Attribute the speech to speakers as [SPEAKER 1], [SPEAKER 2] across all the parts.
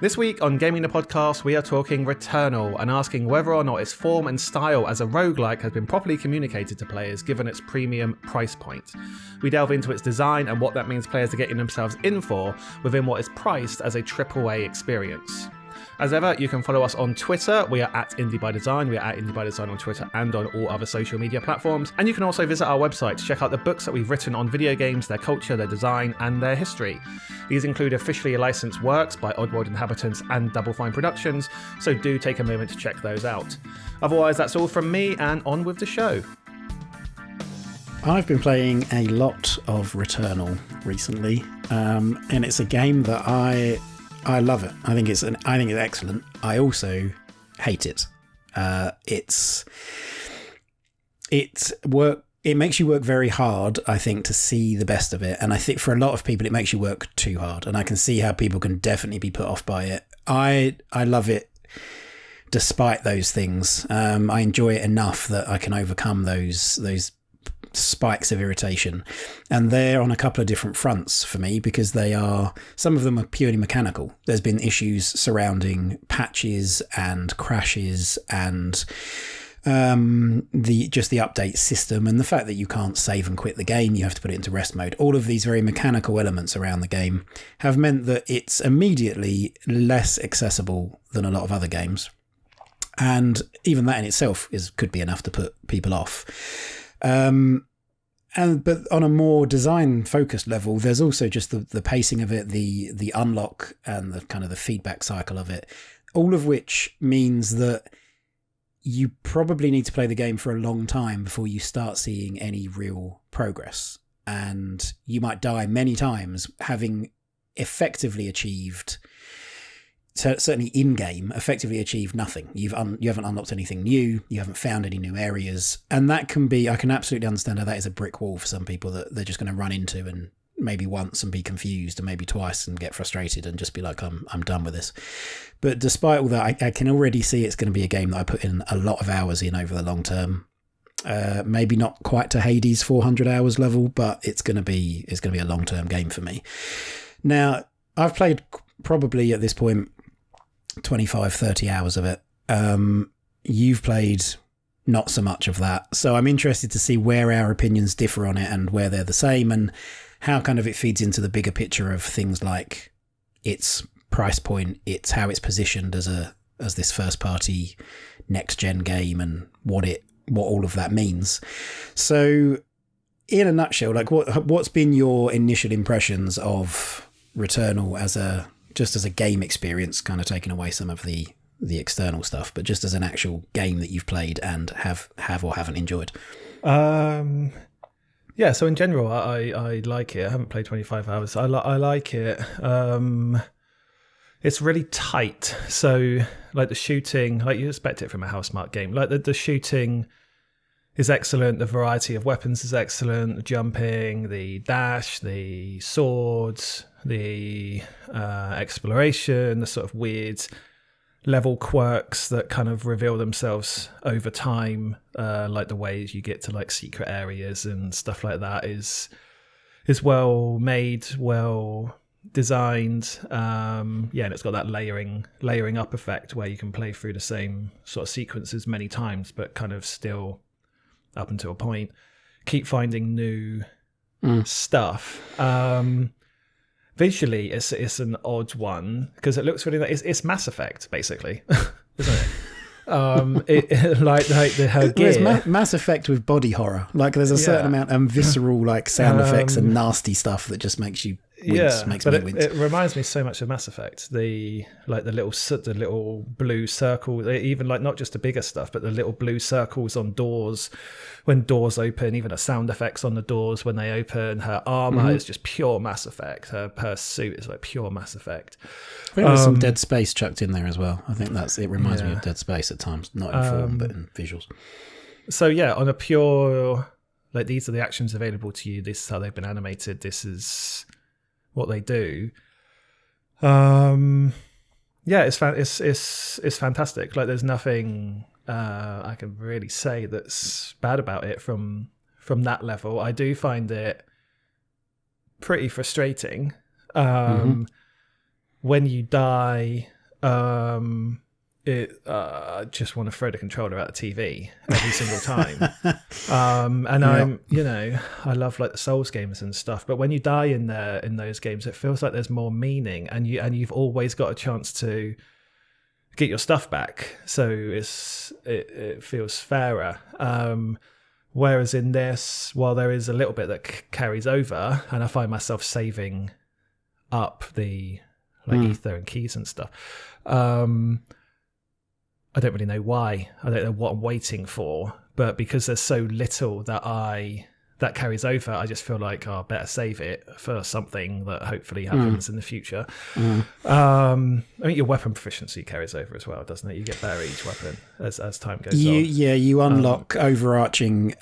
[SPEAKER 1] This week on Gaming the Podcast, we are talking Returnal and asking whether or not its form and style as a roguelike has been properly communicated to players given its premium price point. We delve into its design and what that means players are getting themselves in for within what is priced as a AAA experience. As ever, you can follow us on Twitter. We are at Indie by Design. We are at Indie by Design on Twitter and on all other social media platforms. And you can also visit our website to check out the books that we've written on video games, their culture, their design, and their history. These include officially licensed works by Oddworld Inhabitants and Double Fine Productions, so do take a moment to check those out. Otherwise, that's all from me, and on with the show.
[SPEAKER 2] I've been playing a lot of Returnal recently, and it's a game that I love it. I think it's excellent. I also hate it. It makes you work very hard, I think, to see the best of it. And I think for a lot of people, it makes you work too hard. And I can see how people can definitely be put off by it. I love it despite those things. I enjoy it enough that I can overcome those spikes of irritation, and they're on a couple of different fronts for me because some of them are purely mechanical. There's been issues surrounding patches and crashes and the update system, and the fact that you can't save and quit the game, you have to put it into rest mode. All of these very mechanical elements around the game have meant that it's immediately less accessible than a lot of other games, and even that in itself could be enough to put people off. But on a more design focused level, there's also just the pacing of it, the unlock and the kind of the feedback cycle of it, all of which means that you probably need to play the game for a long time before you start seeing any real progress. And you might die many times having effectively achieved, certainly in-game, effectively achieved nothing. You haven't unlocked anything new, you haven't found any new areas, and that can be, I can absolutely understand how that is a brick wall for some people that they're just going to run into, and maybe once and be confused, and maybe twice and get frustrated and just be like, I'm done with this. But despite all that, I can already see it's going to be a game that I put in a lot of hours in over the long term. Maybe not quite to Hades 400 hours level, but it's going to be a long-term game for me. Now, I've played probably at this point 25, 30 hours of it. You've played not so much of that. So I'm interested to see where our opinions differ on it and where they're the same, and how kind of it feeds into the bigger picture of things like its price point, it's how it's positioned as this first party next gen game, and what all of that means. So in a nutshell, like what's been your initial impressions of Returnal as a game experience, kind of taking away some of the external stuff, but just as an actual game that you've played and have or haven't enjoyed?
[SPEAKER 1] Yeah, so in general, I like it. I haven't played 25 hours. I like it. It's really tight. So, like the shooting, like you expect it from a Housemarque game. Like the shooting is excellent. The variety of weapons is excellent. The jumping, the dash, the swords, the exploration, the sort of weird level quirks that kind of reveal themselves over time, like the ways you get to like secret areas and stuff like that is well made, well designed. And it's got that layering up effect where you can play through the same sort of sequences many times, but kind of still, up until a point, keep finding new stuff. Visually, it's an odd one because it looks really like it's Mass Effect, basically, isn't it? Like her gear.
[SPEAKER 2] There's Mass Effect with body horror. Like there's a certain amount of visceral like sound effects and nasty stuff that just makes you wince.
[SPEAKER 1] It reminds me so much of Mass Effect. The little blue circle, even like not just the bigger stuff, but the little blue circles on doors when doors open, even the sound effects on the doors when they open. Her armor is just pure Mass Effect. Her suit is like pure Mass Effect.
[SPEAKER 2] I think there's some Dead Space chucked in there as well. I think it reminds me of Dead Space at times, not in form but in visuals. So yeah, on a pure, like these are the actions available to you, this is how they've been animated, this is what they do. It's fantastic. Like there's nothing I can really say that's bad about it from that level. I do find it pretty frustrating
[SPEAKER 1] when you die, I just want to throw the controller out the TV every single time. And I love like the Souls games and stuff, but when you die in those games, it feels like there's more meaning, and you've always got a chance to get your stuff back. So it feels fairer. Whereas in this, while there is a little bit that carries over, and I find myself saving up the ether and keys and stuff, I don't really know why. I don't know what I'm waiting for, but because there's so little that carries over, I just feel like I better save it for something that hopefully happens in the future. I think your weapon proficiency carries over as well, doesn't it? You get better at each weapon as time goes on.
[SPEAKER 2] Yeah, you unlock overarching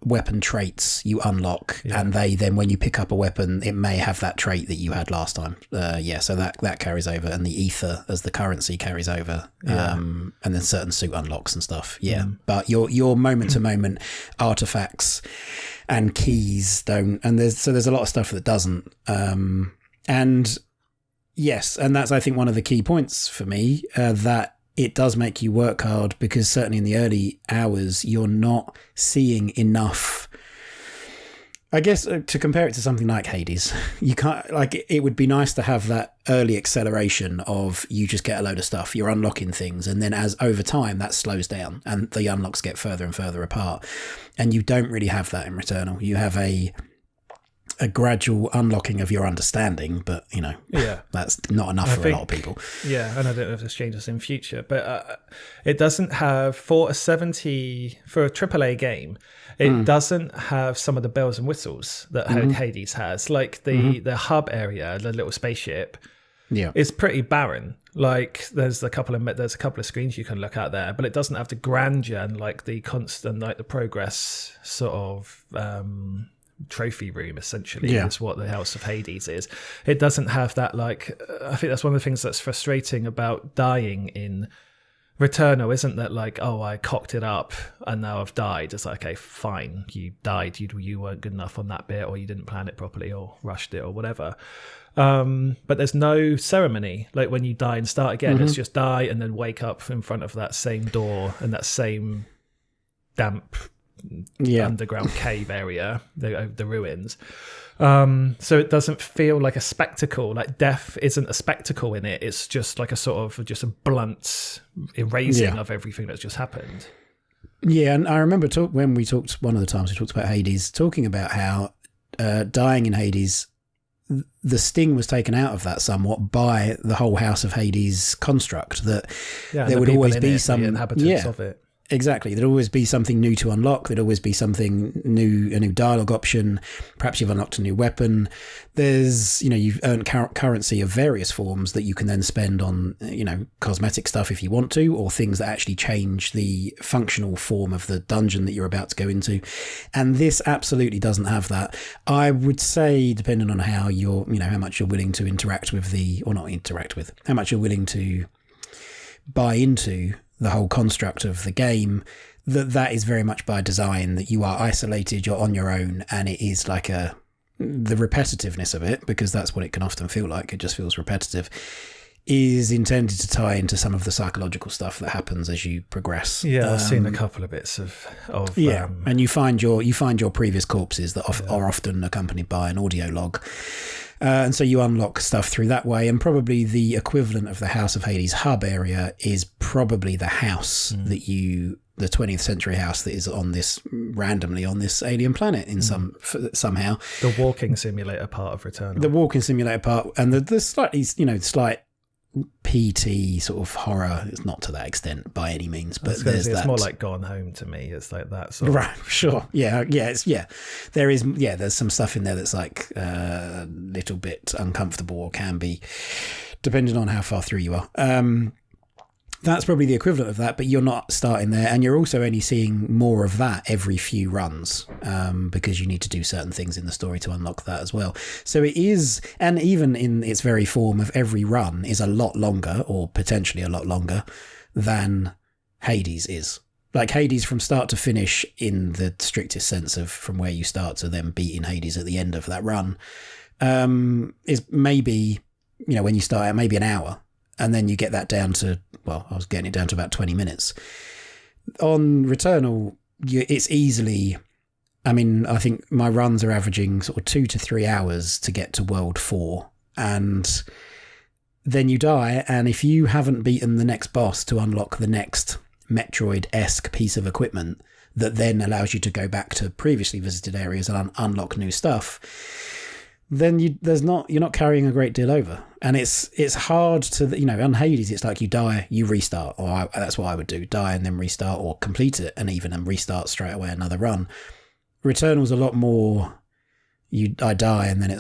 [SPEAKER 2] weapon traits. You unlock, and they then, when you pick up a weapon, it may have that trait that you had last time. So that carries over, and the ether as the currency carries over, and then certain suit unlocks and stuff. But your moment to moment artifacts and keys don't, and there's a lot of stuff that doesn't. And yes, and that's, I think, one of the key points for me, that it does make you work hard, because certainly in the early hours you're not seeing enough. I guess to compare it to something like Hades, you can't, like, it would be nice to have that early acceleration of, you just get a load of stuff, you're unlocking things, and then as over time that slows down and the unlocks get further and further apart, and you don't really have that in Returnal. You have a gradual unlocking of your understanding, but that's not enough for a lot of people.
[SPEAKER 1] And I don't know if this changes in future, but it doesn't have, for a AAA game, it doesn't have some of the bells and whistles that Hades has. Like the hub area, the little spaceship, is pretty barren. Like there's a couple of screens you can look at there, but it doesn't have the grandeur and like the constant, like the progress sort of trophy room, essentially, is what the House of Hades is. It doesn't have that, like, I think that's one of the things that's frustrating about dying in Returnal, isn't that like, oh, I cocked it up and now I've died. It's like, okay, fine, you died, you weren't good enough on that bit, or you didn't plan it properly, or rushed it, or whatever. But there's no ceremony. Like when you die and start again, it's just die and then wake up in front of that same door and that same damp underground cave area, the ruins. So it doesn't feel like a spectacle. Like death isn't a spectacle in it. It's just like a sort of just a blunt erasing of everything that's just happened.
[SPEAKER 2] Yeah, and I remember when we talked, one of the times we talked about Hades, talking about how dying in Hades, the sting was taken out of that somewhat by the whole House of Hades construct, that there would always be some
[SPEAKER 1] inhabitants of it.
[SPEAKER 2] Exactly. There'd always be something new to unlock. There'd always be something new, a new dialogue option. Perhaps you've unlocked a new weapon. There's, you've earned currency of various forms that you can then spend on, cosmetic stuff if you want to, or things that actually change the functional form of the dungeon that you're about to go into. And this absolutely doesn't have that. I would say, depending on how how much you're willing to how much you're willing to buy into the whole construct of the game, that is very much by design, that you are isolated, you're on your own, and it is like the repetitiveness of it, because that's what it can often feel like, it just feels repetitive, is intended to tie into some of the psychological stuff that happens as you progress.
[SPEAKER 1] I've seen a couple of bits of
[SPEAKER 2] and you find your previous corpses that are often accompanied by an audio log. And so you unlock stuff through that way, and probably the equivalent of the House of Hades hub area is probably the house the 20th century house that is randomly on this alien planet in somehow.
[SPEAKER 1] The walking simulator part of Returnal.
[SPEAKER 2] The walking simulator part, and the slight PT sort of horror. It's not to that extent by any means, but
[SPEAKER 1] it's more like Gone Home to me. It's like that sort of.
[SPEAKER 2] Right, sure. There's some stuff in there that's like a little bit uncomfortable, or can be, depending on how far through you are. That's probably the equivalent of that, but you're not starting there, and you're also only seeing more of that every few runs, because you need to do certain things in the story to unlock that as well. So it is, and even in its very form of every run, is a lot longer, or potentially a lot longer, than Hades is. Like Hades from start to finish, in the strictest sense of from where you start to then beating Hades at the end of that run, is maybe when you start out, maybe an hour, and then you get that down to, well, I was getting it down to about 20 minutes. On Returnal, it's easily, I think my runs are averaging sort of 2 to 3 hours to get to World 4, and then you die, and if you haven't beaten the next boss to unlock the next Metroid-esque piece of equipment that then allows you to go back to previously visited areas and unlock new stuff, then you're not carrying a great deal over. And it's hard to, on Hades, it's like you die, you restart, or that's what I would do, die and then restart, or complete it and restart straight away another run. Returnal's a lot more, I die and then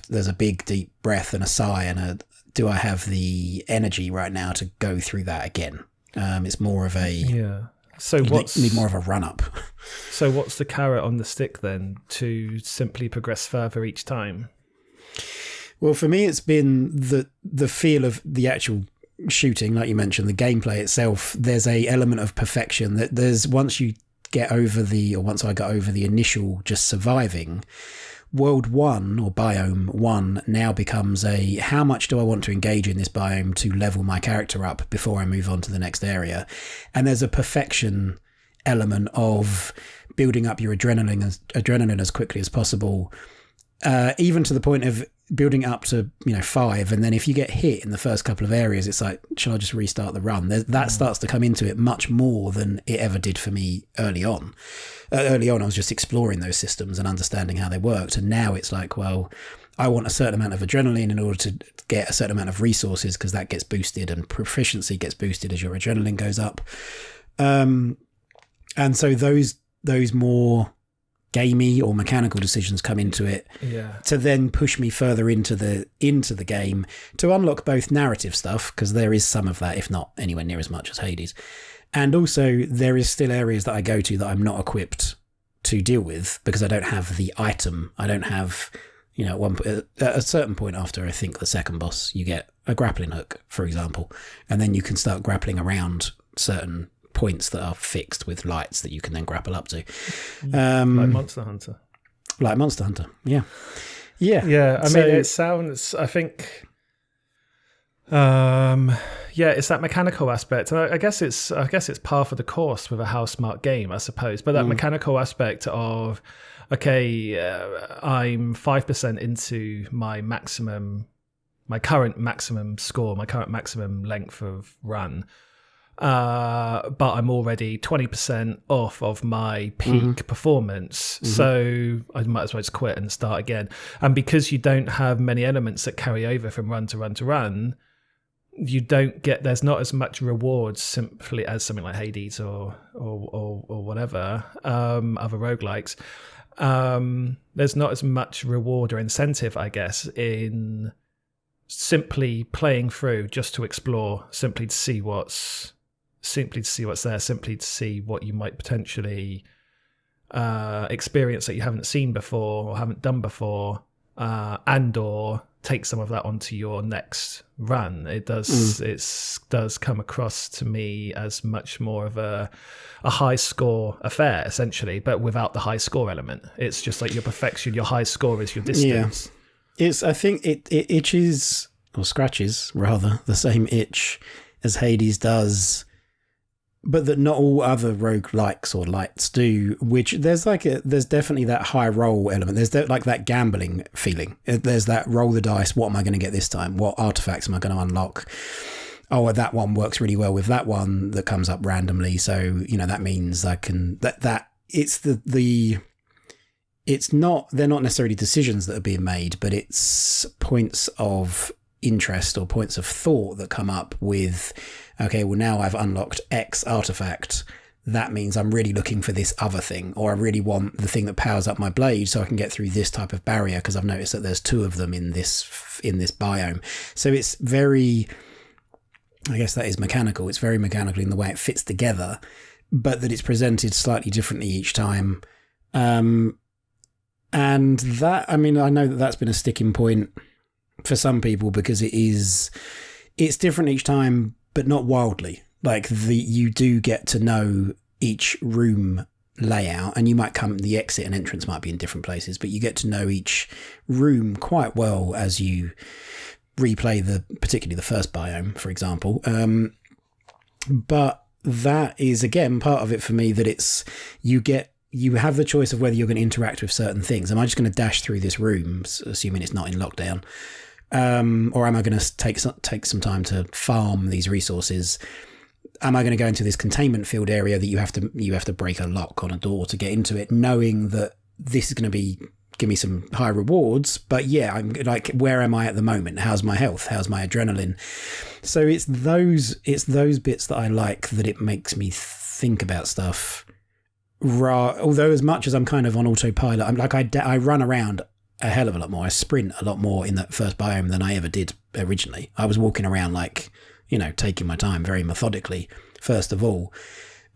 [SPEAKER 2] there's a big deep breath and a sigh and do I have the energy right now to go through that again? It's more of a
[SPEAKER 1] So
[SPEAKER 2] you need more of a run up.
[SPEAKER 1] So what's the carrot on the stick then to simply progress further each time?
[SPEAKER 2] Well, for me, it's been the feel of the actual shooting, like you mentioned, the gameplay itself. There's a element of perfection that once I got over the initial just surviving. World 1 or Biome 1 now becomes how much do I want to engage in this biome to level my character up before I move on to the next area? And there's a perfection element of building up your adrenaline as quickly as possible, even to the point of building up to 5, and then if you get hit in the first couple of areas, it's like, shall I just restart the run? That starts to come into it much more than it ever did for me early on. Early on, I was just exploring those systems and understanding how they worked, and now it's like, well, I want a certain amount of adrenaline in order to get a certain amount of resources, because that gets boosted and proficiency gets boosted as your adrenaline goes up. And so those more gamey or mechanical decisions come into it to then push me further into the game to unlock both narrative stuff, because there is some of that, if not anywhere near as much as Hades, and also there is still areas that I go to that I'm not equipped to deal with because I don't have the item. I don't have, at a certain point after I think the second boss, you get a grappling hook, for example, and then you can start grappling around certain points that are fixed with lights that you can then grapple up to,
[SPEAKER 1] like Monster Hunter. Yeah. I mean, it sounds, I think, it's that mechanical aspect, and I guess it's par for the course with a Housemarque game, I suppose. But that mechanical aspect of, I'm 5% into my current maximum score, my current maximum length of run. But I'm already 20% off of my peak performance. So I might as well just quit and start again. And because you don't have many elements that carry over from run to run to run, there's not as much reward simply as something like Hades or whatever, other roguelikes. There's not as much reward or incentive, I guess, in simply playing through just to explore, simply to see what's there, simply to see what you might potentially experience that you haven't seen before or haven't done before, and or take some of that onto your next run. It does come across to me as much more of a high score affair, essentially, but without the high score element. It's just like your perfection, your high score is your distance.
[SPEAKER 2] I think it itches, or scratches rather, the same itch as Hades does, but that not all other roguelikes or lights do, which there's definitely that high roll element. There's like that gambling feeling. There's that roll the dice. What am I going to get this time? What artifacts am I going to unlock? Oh, that one works really well with that one that comes up randomly. So, that means I can, that it's it's not, they're not necessarily decisions that are being made, but it's points of interest or points of thought that come up with, okay, well, now I've unlocked X artifact. That means I'm really looking for this other thing, or I really want the thing that powers up my blade so I can get through this type of barrier because I've noticed that there's 2 of them in this biome. So it's very, I guess that is mechanical. It's very mechanical in the way it fits together, but that it's presented slightly differently each time. And that, I mean, I know that that's been a sticking point for some people because it's different each time, but not wildly. Like you do get to know each room layout, and the exit and entrance might be in different places, but you get to know each room quite well as you replay particularly the first biome, for example. But that is, again, part of it for me, that it's, you have the choice of whether you're going to interact with certain things. Am I just going to dash through this room, assuming it's not in lockdown? Or am I going to take some time to farm these resources? Am I going to go into this containment field area that you have to break a lock on a door to get into it, knowing that this is going to give me some high rewards, but yeah, I'm like, where am I at the moment? How's my health? How's my adrenaline? So it's those bits that I like, that it makes me think about stuff. Although as much as I'm kind of on autopilot, I'm like, I run around a hell of a lot more. I sprint a lot more in that first biome than I ever did originally. I was walking around like, taking my time very methodically, first of all.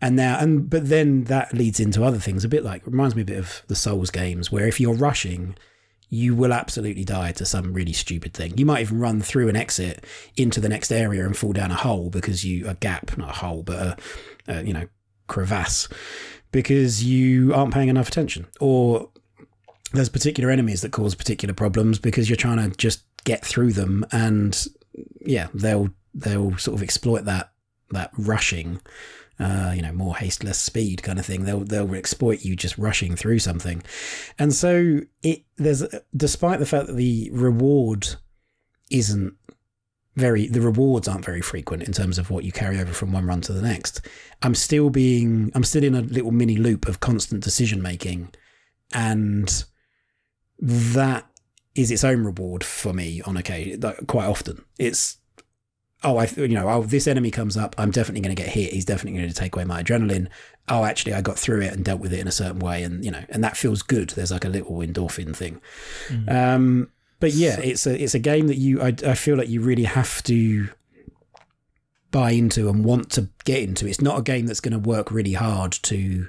[SPEAKER 2] But then that leads into other things, reminds me a bit of the Souls games, where if you're rushing, you will absolutely die to some really stupid thing. You might even run through an exit into the next area and fall down a hole not a hole, but a crevasse, because you aren't paying enough attention. Or there's particular enemies that cause particular problems because you're trying to just get through them, and yeah, they'll sort of exploit that rushing, more haste, less speed kind of thing. They'll exploit you just rushing through something. And so despite the fact that the rewards aren't very frequent in terms of what you carry over from one run to the next, I'm still in a little mini loop of constant decision making, and that is its own reward for me on occasion. Quite often it's, this enemy comes up, I'm definitely going to get hit, he's definitely going to take away my adrenaline. Oh, actually, I got through it and dealt with it in a certain way, and and that feels good. There's like a little endorphin thing. But yeah, it's a game that I feel like you really have to buy into and want to get into. It's not a game that's going to work really hard to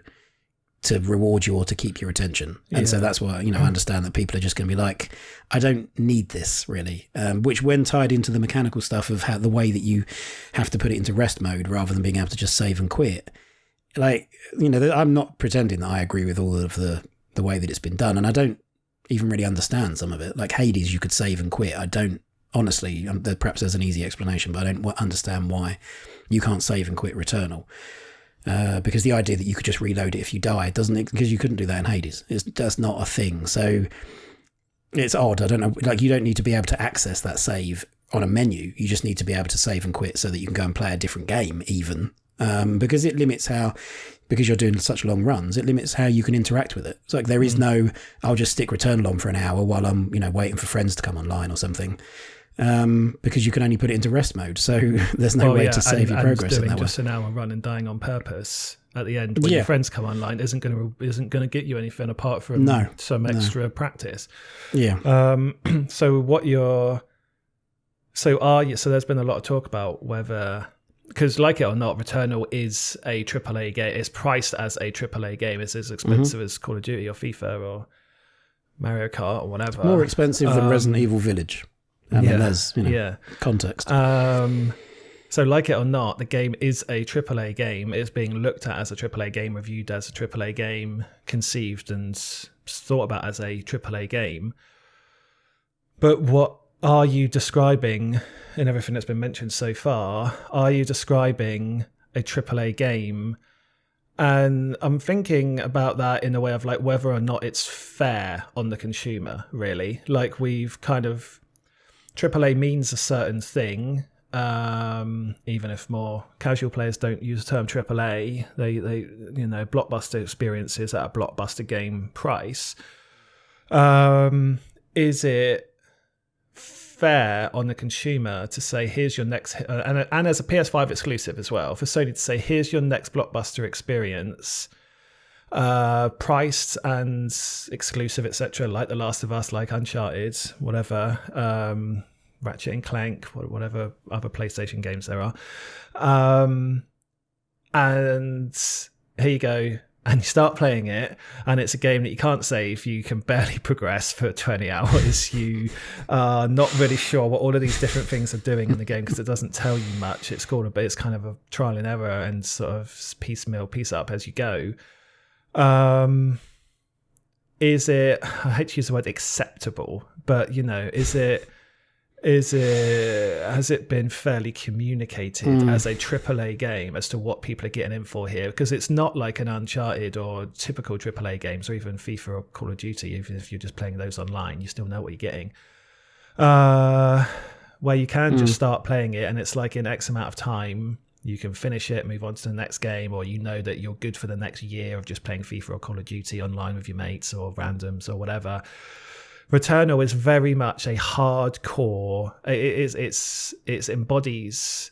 [SPEAKER 2] reward you or to keep your attention. And so that's why, I understand that people are just going to be like, I don't need this really. Which, when tied into the mechanical stuff of how the way that you have to put it into rest mode rather than being able to just save and quit. Like, I'm not pretending that I agree with all of the way that it's been done. And I don't even really understand some of it. Like Hades, you could save and quit. I don't, honestly, perhaps there's an easy explanation, but I don't understand why you can't save and quit Returnal. Because the idea that you could just reload it if you die because you couldn't do that in Hades. That's not a thing. So it's odd. I don't know. Like, you don't need to be able to access that save on a menu. You just need to be able to save and quit so that you can go and play a different game even. Because it limits because you're doing such long runs, it limits how you can interact with it. It's like there is no, I'll just stick Returnal on for an hour while I'm, waiting for friends to come online or something. Because you can only put it into rest mode, so there's no way to save your progress in that way.
[SPEAKER 1] Just an hour run and dying on purpose at the end when your friends come online isn't going to get you anything apart from some extra practice.
[SPEAKER 2] Yeah.
[SPEAKER 1] So there's been a lot of talk about whether, because like it or not, Returnal is a AAA game. It's priced as a AAA game. It's as expensive as Call of Duty or FIFA or Mario Kart or whatever.
[SPEAKER 2] More expensive than Resident Evil Village. There's context.
[SPEAKER 1] So like it or not, the game is a AAA game. It's being looked at as a AAA game, reviewed as a AAA game, conceived and thought about as a AAA game. But what are you describing in everything that's been mentioned so far? Are you describing a AAA game? And I'm thinking about that in a way of like whether or not it's fair on the consumer, really. Like we've kind of... AAA means a certain thing, even if more casual players don't use the term AAA. They blockbuster experiences at a blockbuster game price. Is it fair on the consumer to say, here's your next, and as a PS5 exclusive as well, for Sony to say, here's your next blockbuster experience, priced and exclusive, etc., like The Last of Us, like Uncharted, whatever, Ratchet and Clank, whatever other PlayStation games there are, and here you go, and you start playing it, and it's a game that you can't save, you can barely progress for 20 hours, you are not really sure what all of these different things are doing in the game because it doesn't tell you much. It's kind of a trial and error and sort of piece up as you go. Is it, I hate to use the word acceptable, but is it has it been fairly communicated as a AAA game as to what people are getting in for here? Because it's not like an Uncharted or typical AAA games, or even FIFA or Call of Duty. Even if you're just playing those online, you still know what you're getting. Where you can just start playing it, and it's like in X amount of time you can finish it, move on to the next game, or you know that you're good for the next year of just playing FIFA or Call of Duty online with your mates or randoms or whatever. Returnal is very much a hardcore. It embodies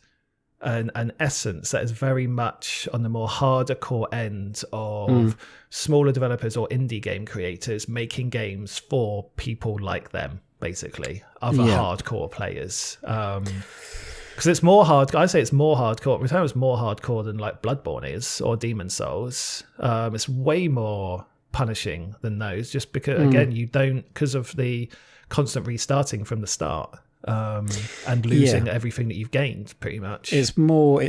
[SPEAKER 1] an essence that is very much on the more hardcore end of smaller developers or indie game creators making games for people like them, basically, other hardcore players. Because it's more hard. I say it's more hardcore. Returnal is more hardcore than like Bloodborne is or Demon Souls. It's way more punishing than those, just because again because of the constant restarting from the start and losing everything that you've gained pretty much. It's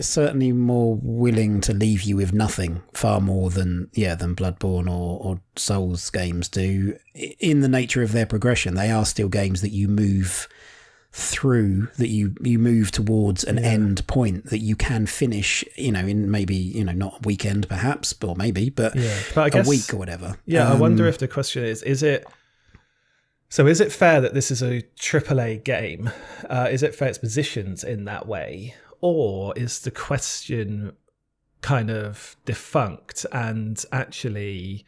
[SPEAKER 2] certainly more willing to leave you with nothing, far more than Bloodborne or Souls games do. In the nature of their progression, they are still games that you move through, that you move towards an end point that you can finish, in maybe, not a weekend perhaps, or maybe, but I guess, a week or whatever.
[SPEAKER 1] I wonder if the question is it fair that this is a AAA game? Is it fair it's positioned in that way? Or is the question kind of defunct and actually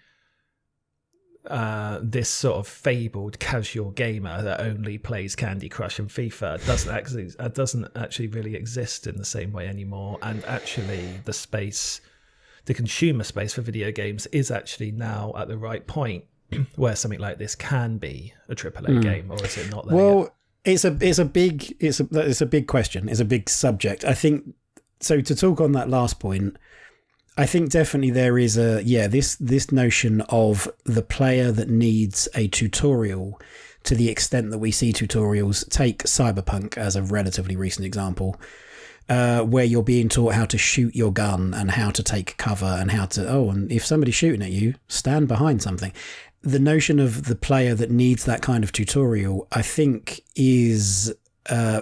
[SPEAKER 1] this sort of fabled casual gamer that only plays Candy Crush and FIFA doesn't actually really exist in the same way anymore, and actually the consumer space for video games is actually now at the right point where something like this can be a AAA game, or is it not there
[SPEAKER 2] yet? It's a big question. It's a big subject. I think so. To talk on that last point, I think definitely there is this notion of the player that needs a tutorial, to the extent that we see tutorials. Take Cyberpunk as a relatively recent example, where you're being taught how to shoot your gun and how to take cover and and if somebody's shooting at you, stand behind something. The notion of the player that needs that kind of tutorial, I think, is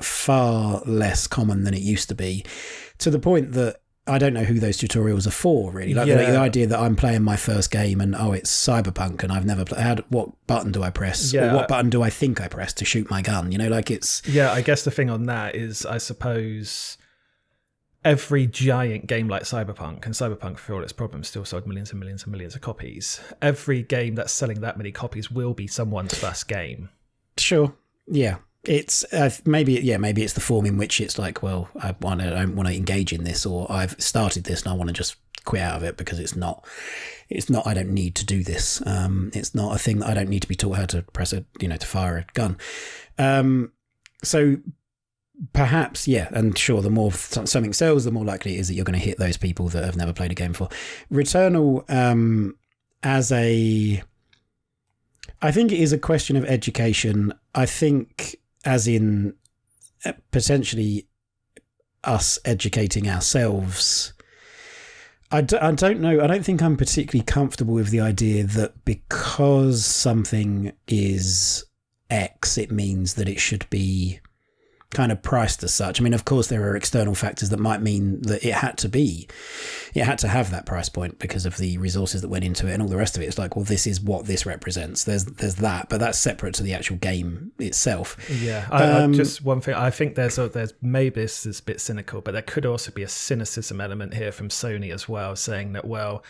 [SPEAKER 2] far less common than it used to be, to the point that I don't know who those tutorials are for, really. Like the idea that I'm playing my first game and it's Cyberpunk and I've never played. What button do I press? Or what button do I think I press to shoot my gun? It's. Yeah,
[SPEAKER 1] I guess the thing on that is, I suppose, every giant game like Cyberpunk, and Cyberpunk, for all its problems, still sold millions and millions and millions of copies. Every game that's selling that many copies will be someone's first game.
[SPEAKER 2] Sure. Yeah. It's maybe it's the form in which it's like, well, I don't want to engage in this, or I've started this and I want to just quit out of it because it's not I don't need to do this. It's not a thing that I don't need to be taught how to press to fire a gun. So perhaps, and sure, the more something sells, the more likely it is that you're going to hit those people that have never played a game before. Returnal, I think it is a question of education. I think, as in potentially us educating ourselves. I don't know. I don't think I'm particularly comfortable with the idea that because something is X, it means that it should be kind of priced as such. I mean, of course, there are external factors that might mean that it had to have that price point because of the resources that went into it and all the rest of it. It's like, well, this is what this represents. There's that, but that's separate to the actual game itself.
[SPEAKER 1] Yeah, I just one thing. I think there's maybe this is a bit cynical, but there could also be a cynicism element here from Sony as well, saying that, well,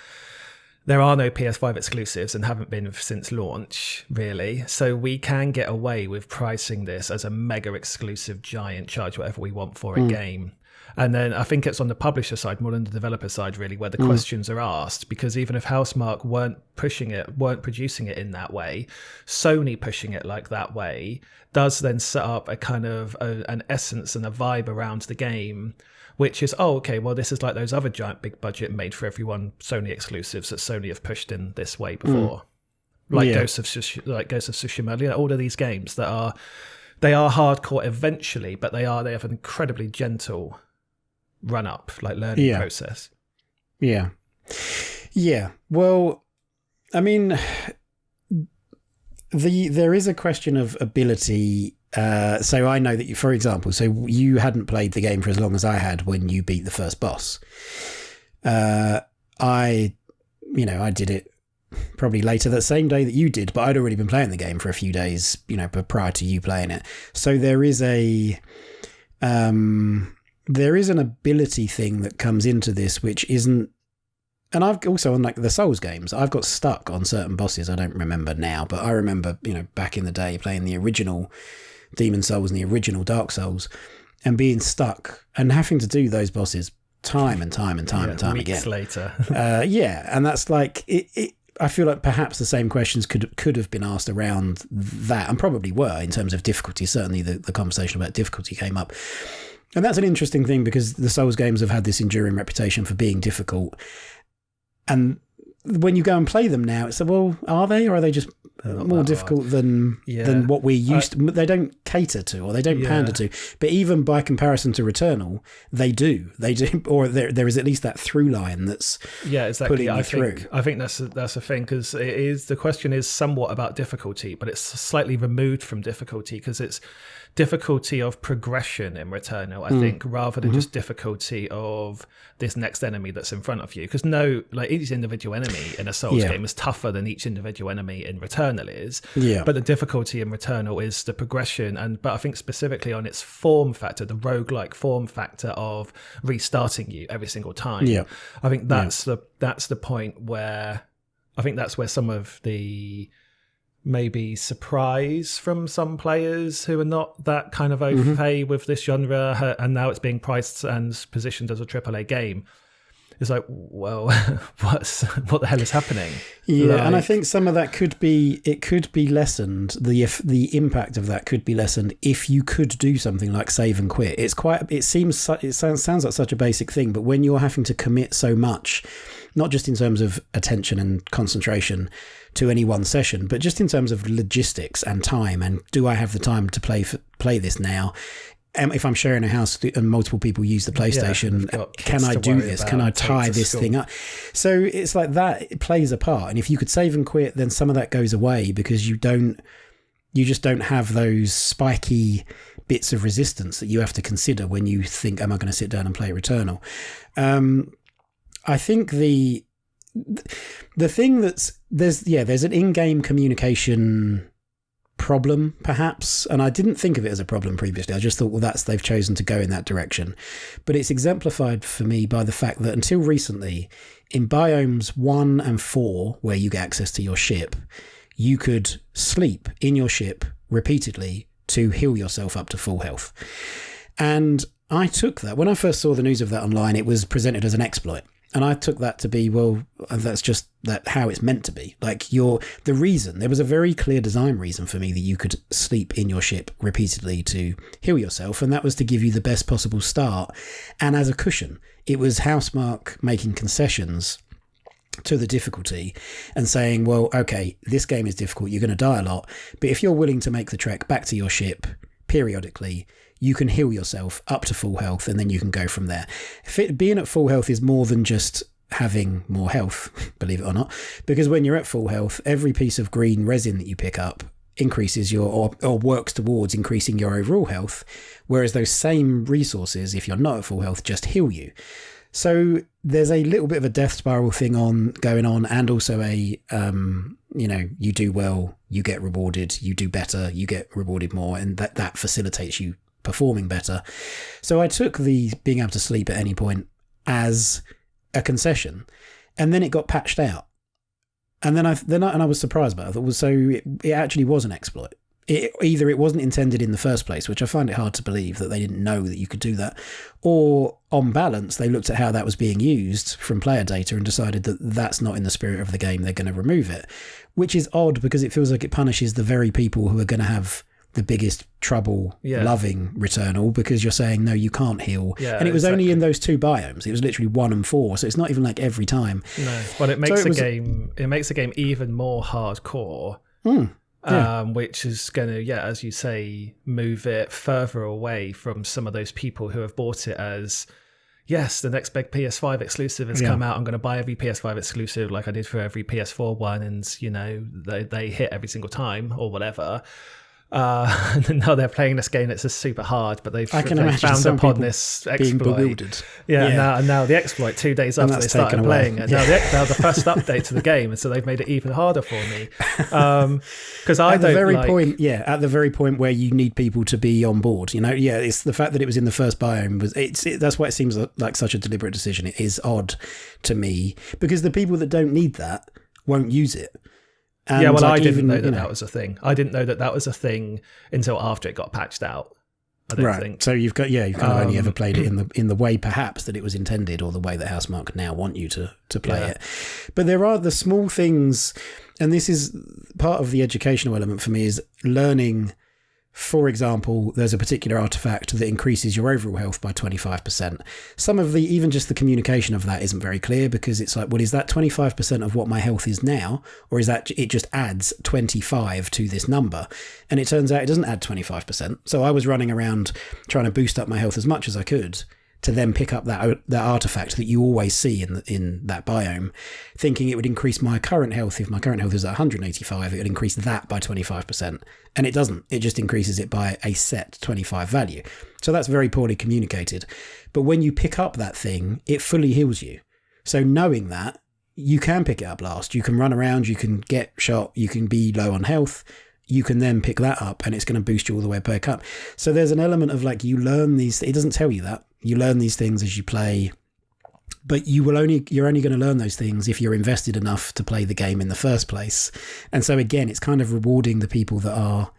[SPEAKER 1] there are no PS5 exclusives and haven't been since launch, really. So we can get away with pricing this as a mega exclusive giant, charge whatever we want for a game. And then I think it's on the publisher side more than the developer side, really, where the questions are asked. Because even if Housemarque weren't producing it in that way, Sony pushing it like that way does then set up a kind of an essence and a vibe around the game, which is, this is like those other giant big budget made for everyone Sony exclusives that Sony have pushed in this way before. Ghost of Tsushima, all of these games they are hardcore eventually, but they have an incredibly gentle run up, learning process.
[SPEAKER 2] Yeah. Well, I mean, there is a question of ability So I know that you, for example, so you hadn't played the game for as long as I had when you beat the first boss. I did it probably later that same day that you did, but I'd already been playing the game for a few days, prior to you playing it. So there is an ability thing that comes into this, which isn't. And I've also, on like the Souls games, I've got stuck on certain bosses. I don't remember now, but I remember, back in the day playing the original Demon Souls and the original Dark Souls and being stuck and having to do those bosses time and time again.
[SPEAKER 1] Weeks later.
[SPEAKER 2] And that's like, I feel like perhaps the same questions could have been asked around that, and probably were in terms of difficulty. Certainly the conversation about difficulty came up. And that's an interesting thing because the Souls games have had this enduring reputation for being difficult. And when you go and play them now, it's well, are they, or are they just more difficult than what we're used to? They don't cater to, or they don't pander to. But even by comparison to Returnal, they do, or there is at least that through line that's
[SPEAKER 1] exactly.
[SPEAKER 2] I
[SPEAKER 1] think that's a thing, because the question is somewhat about difficulty, but it's slightly removed from difficulty because it's difficulty of progression in Returnal, I think, rather than just difficulty of this next enemy that's in front of you. Because each individual enemy in a Souls game is tougher than each individual enemy in Returnal is. Yeah. But the difficulty in Returnal is the progression, but I think specifically on its form factor, the roguelike form factor of restarting you every single time. Yeah. I think that's the point where I think that's where some of the maybe surprise from some players who are not that kind of au fait with this genre, and now it's being priced and positioned as a AAA game. It's like, well, what the hell is happening?
[SPEAKER 2] Yeah, and I think some of that could be lessened. The impact of that could be lessened if you could do something like save and quit. It sounds like such a basic thing, but when you're having to commit so much, not just in terms of attention and concentration to any one session, but just in terms of logistics and time, and do I have the time to play this now? If I'm sharing a house and multiple people use the PlayStation, can I do this? Can I tie this thing up? So it's like that, it plays a part. And if you could save and quit, then some of that goes away because you just don't have those spiky bits of resistance that you have to consider when you think, am I going to sit down and play Returnal? I think the thing there's an in-game communication problem, perhaps, and I didn't think of it as a problem previously. I just thought, well, they've chosen to go in that direction. But it's exemplified for me by the fact that until recently, in biomes 1 and 4, where you get access to your ship, you could sleep in your ship repeatedly to heal yourself up to full health. And I took that, when I first saw the news of that online, it was presented as an exploit. And I took that to be, well, that's just how it's meant to be. Like there was a very clear design reason for me that you could sleep in your ship repeatedly to heal yourself. And that was to give you the best possible start. And as a cushion, it was Housemarque making concessions to the difficulty and saying, well, okay, this game is difficult. You're going to die a lot. But if you're willing to make the trek back to your ship periodically, you can heal yourself up to full health, and then you can go from there. Being at full health is more than just having more health, believe it or not, because when you're at full health, every piece of green resin that you pick up increases or works towards increasing your overall health, whereas those same resources, if you're not at full health, just heal you. So there's a little bit of a death spiral thing going on, and also you do well, you get rewarded, you do better, you get rewarded more, and that facilitates you performing better. So I took the being able to sleep at any point as a concession, and then it got patched out, and then I was surprised by it. I thought, well, so it actually was an exploit. Either it wasn't intended in the first place, which I find it hard to believe that they didn't know that you could do that, or on balance they looked at how that was being used from player data and decided that that's not in the spirit of the game, they're going to remove it, which is odd because it feels like it punishes the very people who are going to have the biggest trouble loving Returnal, because you're saying, no, you can't heal. Yeah, and it was only in those 2 biomes. It was literally 1 and 4. So it's not even like every time.
[SPEAKER 1] No, but it makes the game even more hardcore, which is going to, as you say, move it further away from some of those people who have bought it as, yes, the next big PS5 exclusive has come out. I'm going to buy every PS5 exclusive like I did for every PS4 one. And, they hit every single time or whatever. And now they're playing this game that's just super hard, but they've found upon this exploit.
[SPEAKER 2] Being bewildered.
[SPEAKER 1] And now the exploit 2 days after they started playing it. Now the first update to the game, and so they've made it even harder for me. Because at the very point where you need people to be on board. It's the fact that it was in the first biome that's why it seems like such a deliberate decision. It is odd to me because the people that don't need that won't use it. And I didn't know that was a thing. I didn't know that was a thing until after it got patched out. I don't think. So
[SPEAKER 2] you've kind of only ever played it in the way perhaps that it was intended, or the way that Housemarque now want you to play it. But there are the small things, and this is part of the educational element for me, is learning. For example, there's a particular artifact that increases your overall health by 25%. Some of even just the communication of that isn't very clear, because it's like, well, is that 25% of what my health is now? Or is that it just adds 25 to this number? And it turns out it doesn't add 25%. So I was running around trying to boost up my health as much as I could to then pick up that artifact that you always see in that biome, thinking it would increase my current health. If my current health is at 185, it would increase that by 25%. And it doesn't. It just increases it by a set 25 value. So that's very poorly communicated. But when you pick up that thing, it fully heals you. So knowing that, you can pick it up last. You can run around, you can get shot, you can be low on health. You can then pick that up and it's going to boost you all the way back up. So there's an element of like, you learn these, it doesn't tell you that. You learn these things as you play, but you're only going to learn those things if you're invested enough to play the game in the first place. And so again, it's kind of rewarding the people that are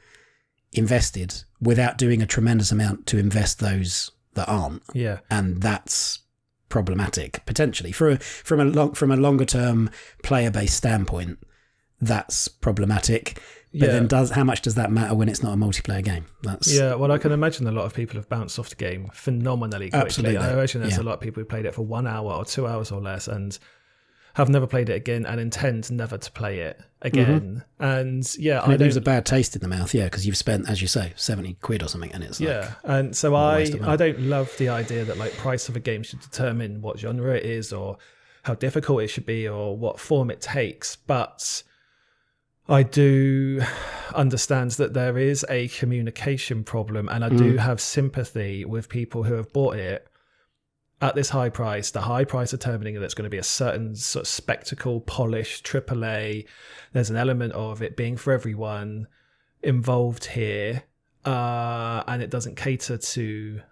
[SPEAKER 2] invested without doing a tremendous amount to invest those that aren't.
[SPEAKER 1] Yeah.
[SPEAKER 2] And that's problematic potentially from a longer term player based standpoint. That's problematic. But then how much does that matter when it's not a multiplayer game?
[SPEAKER 1] Well, I can imagine a lot of people have bounced off the game phenomenally quickly.
[SPEAKER 2] Absolutely.
[SPEAKER 1] I imagine there's a lot of people who played it for 1 hour or 2 hours or less and have never played it again and intend never to play it again. Mm-hmm. And
[SPEAKER 2] it leaves a bad taste in the mouth, because you've spent, as you say, 70 quid or something, and it's
[SPEAKER 1] and so I don't love the idea that like price of a game should determine what genre it is or how difficult it should be or what form it takes, but I do understand that there is a communication problem, and I do have sympathy with people who have bought it at this high price, the high price determining that it's going to be a certain sort of spectacle, polished AAA. There's an element of it being for everyone involved here, and it doesn't cater to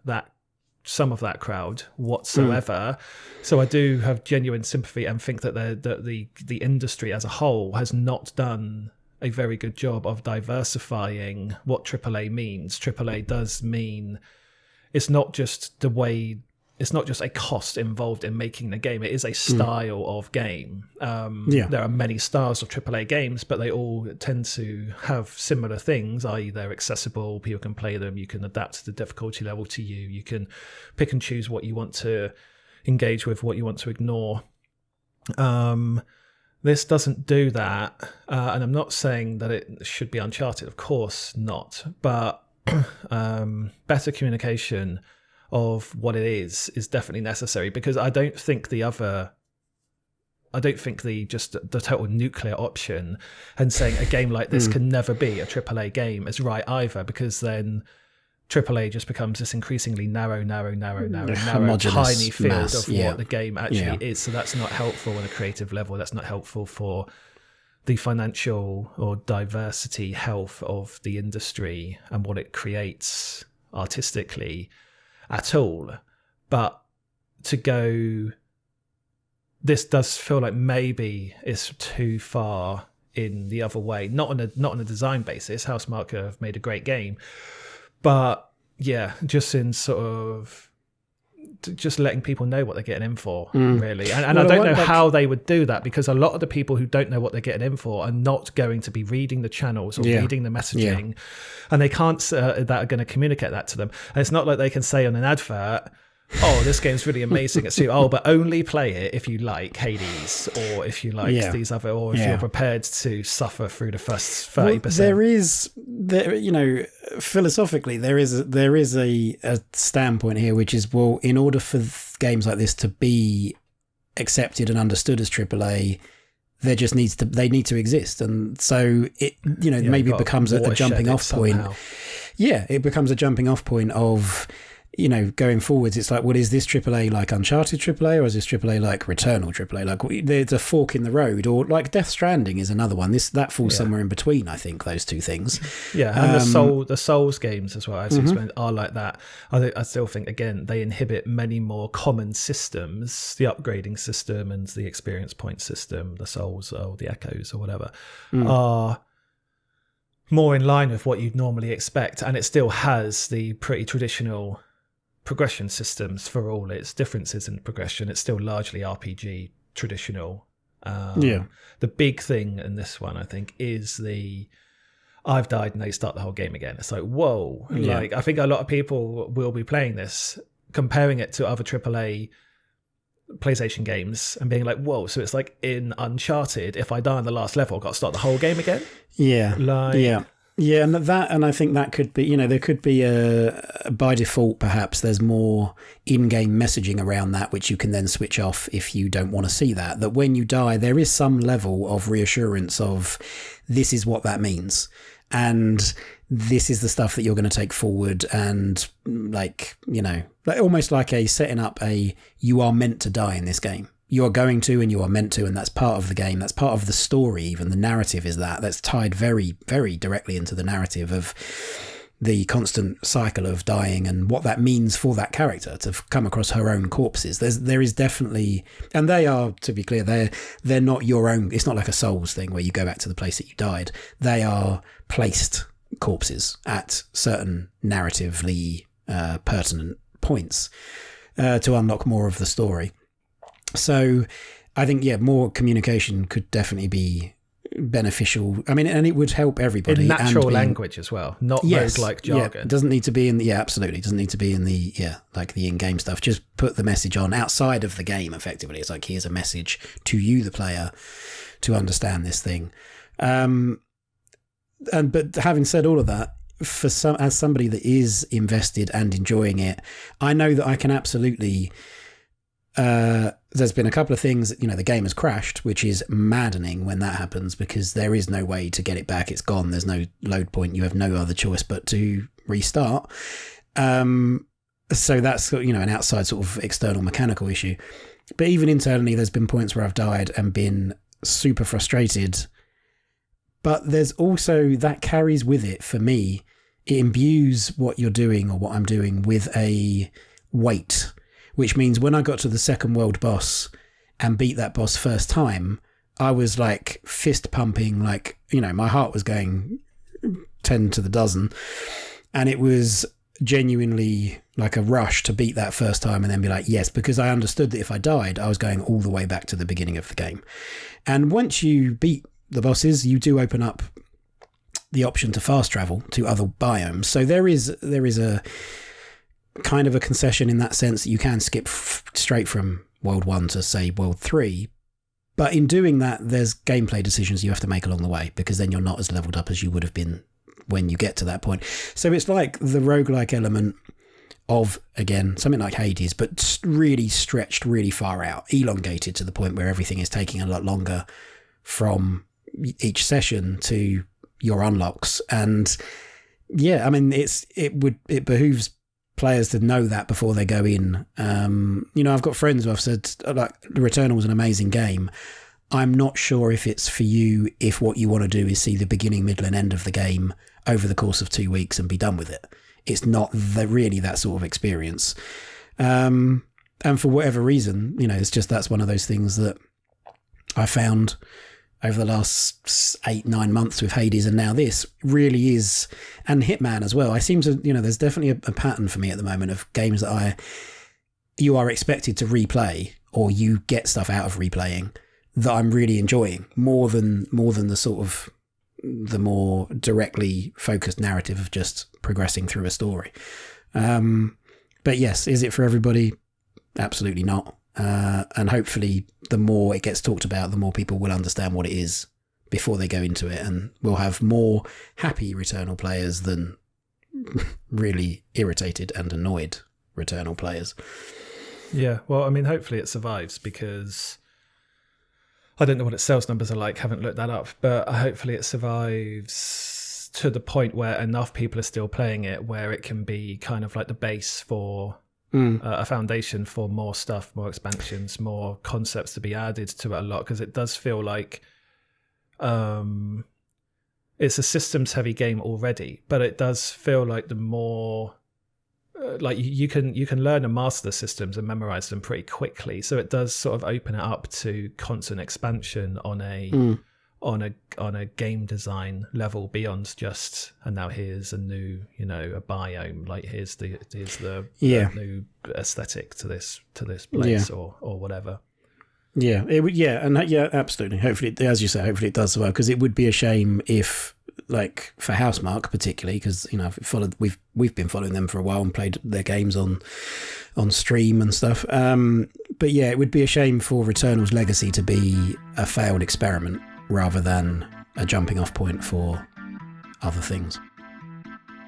[SPEAKER 1] some of that crowd whatsoever. So I do have genuine sympathy and think that the industry as a whole has not done a very good job of diversifying what AAA means. AAA does mean it's not just a cost involved in making the game. It is a style of game. There are many styles of AAA games, but they all tend to have similar things, i.e. they're accessible, people can play them, you can adapt the difficulty level to you, you can pick and choose what you want to engage with, what you want to ignore. This doesn't do that, and I'm not saying that it should be Uncharted, of course not, but better communication of what it is definitely necessary, because I don't think the total nuclear option and saying a game like this can never be a AAA game is right either, because then AAA just becomes this increasingly narrow, tiny field of what the game actually is. So that's not helpful on a creative level. That's not helpful for the financial or diversity health of the industry and what it creates artistically at all. But this does feel like maybe it's too far in the other way. Not on a design basis. Housemarque have made a great game, but just in sort of just letting people know what they're getting in for, really. And I don't know how they would do that, because a lot of the people who don't know what they're getting in for are not going to be reading the channels or reading the messaging, and they can't that are going to communicate that to them. And it's not like they can say on an advert, oh, this game's really amazing. It's but only play it if you like Hades, or if you like these other, or if you're prepared to suffer through the first 30%.
[SPEAKER 2] Philosophically, there is a standpoint here, which is, well, in order for games like this to be accepted and understood as AAA, they need to exist, and so it maybe becomes a jumping off point. Yeah, it becomes a jumping off point of, going forwards. It's like, well, is this AAA like Uncharted AAA, or is this AAA like Returnal AAA? Like, there's a fork in the road, or like Death Stranding is another one. That falls somewhere in between, I think, those two things.
[SPEAKER 1] Yeah, and the Souls games as well, as you explained, are like that. I still think, again, they inhibit many more common systems, the upgrading system and the experience point system, the Souls or the Echoes or whatever, are more in line with what you'd normally expect, and it still has the pretty traditional progression systems for all its differences in progression. It's still largely RPG traditional. The big thing in this one, I think, is I've died and they start the whole game again. It's like, whoa.
[SPEAKER 2] Yeah.
[SPEAKER 1] Like, I think a lot of people will be playing this, comparing it to other AAA PlayStation games and being like, whoa, so it's like in Uncharted, if I die on the last level, I've got to start the whole game again?
[SPEAKER 2] Yeah, and I think that could be, there could be by default, perhaps there's more in-game messaging around that, which you can then switch off if you don't want to see that. That when you die, there is some level of reassurance of this is what that means, and this is the stuff that you're going to take forward, and like almost like setting up you are meant to die in this game. You are going to, and you are meant to, and that's part of the game. That's part of the story. Even the narrative is that's tied very, very directly into the narrative of the constant cycle of dying and what that means for that character to come across her own corpses. There is definitely, and they are, to be clear, they're not your own. It's not like a Souls thing where you go back to the place that you died. They are placed corpses at certain narratively pertinent points to unlock more of the story. So I think, more communication could definitely be beneficial. I mean, and it would help everybody.
[SPEAKER 1] In natural language as well, not roguelike jargon.
[SPEAKER 2] Yeah, it doesn't need to be in absolutely. It doesn't need to be in like the in-game stuff. Just put the message on outside of the game, effectively. It's like, here's a message to you, the player, to understand this thing. But having said all of that, as somebody that is invested and enjoying it, I know that I can absolutely... there's been a couple of things, the game has crashed, which is maddening when that happens, because there is no way to get it back. It's gone. There's no load point. You have no other choice but to restart. So that's, an outside sort of external mechanical issue. But even internally, there's been points where I've died and been super frustrated. But there's also, that carries with it, for me, it imbues what you're doing or what I'm doing with a weight, which means when I got to the second world boss and beat that boss first time, I was like fist pumping, like, my heart was going 10 to the dozen. And it was genuinely like a rush to beat that first time and then be like, yes, because I understood that if I died, I was going all the way back to the beginning of the game. And once you beat the bosses, you do open up the option to fast travel to other biomes. So there is a kind of a concession in that sense that you can skip straight from World 1 to, say, World 3. But in doing that, there's gameplay decisions you have to make along the way, because then you're not as leveled up as you would have been when you get to that point. So it's like the roguelike element of, again, something like Hades, but really stretched really far out, elongated to the point where everything is taking a lot longer from each session to your unlocks. And I mean, it behooves players to know that before they go in. I've got friends who have said, like, Returnal was an amazing game. I'm not sure if it's for you if what you want to do is see the beginning, middle and end of the game over the course of 2 weeks and be done with it. It's not really that sort of experience. And for whatever reason, it's just, that's one of those things that I found over the last 8-9 months with Hades, and now this really is, and Hitman as well. I seem to, there's definitely a pattern for me at the moment of games that you are expected to replay, or you get stuff out of replaying that I'm really enjoying more than the sort of the more directly focused narrative of just progressing through a story. But yes, is it for everybody? Absolutely not. And hopefully the more it gets talked about, the more people will understand what it is before they go into it, and we'll have more happy Returnal players than really irritated and annoyed Returnal players.
[SPEAKER 1] Yeah, well, I mean, hopefully it survives, because I don't know what its sales numbers are like, haven't looked that up, but hopefully it survives to the point where enough people are still playing it, where it can be kind of like the base for a foundation for more stuff, more expansions, more concepts to be added to it a lot, because it does feel like it's a systems heavy game already, but it does feel like the more like you can learn and master the systems and memorize them pretty quickly, so it does sort of open it up to constant expansion on a game design level beyond just, and now here's a new, a biome, like here's the new aesthetic to this place or whatever.
[SPEAKER 2] Yeah, it would. Yeah, and absolutely. Hopefully, as you say, hopefully it does as well, because it would be a shame if, like, for Housemarque particularly, because we've been following them for a while and played their games on stream and stuff. But yeah, it would be a shame for Returnal's legacy to be a failed experiment rather than a jumping off point for other things.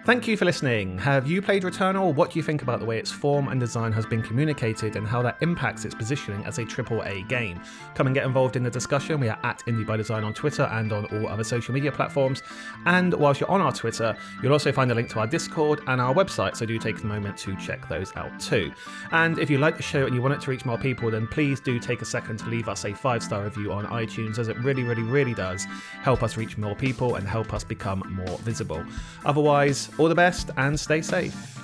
[SPEAKER 1] Thank you for listening. Have you played Returnal? What do you think about the way its form and design has been communicated and how that impacts its positioning as a AAA game? Come and get involved in the discussion. We are at Indie by Design on Twitter and on all other social media platforms. And whilst you're on our Twitter, you'll also find a link to our Discord and our website, so do take a moment to check those out too. And if you like the show and you want it to reach more people, then please do take a second to leave us a 5-star review on iTunes, as it really, really, really does help us reach more people and help us become more visible. Otherwise, all the best and stay safe.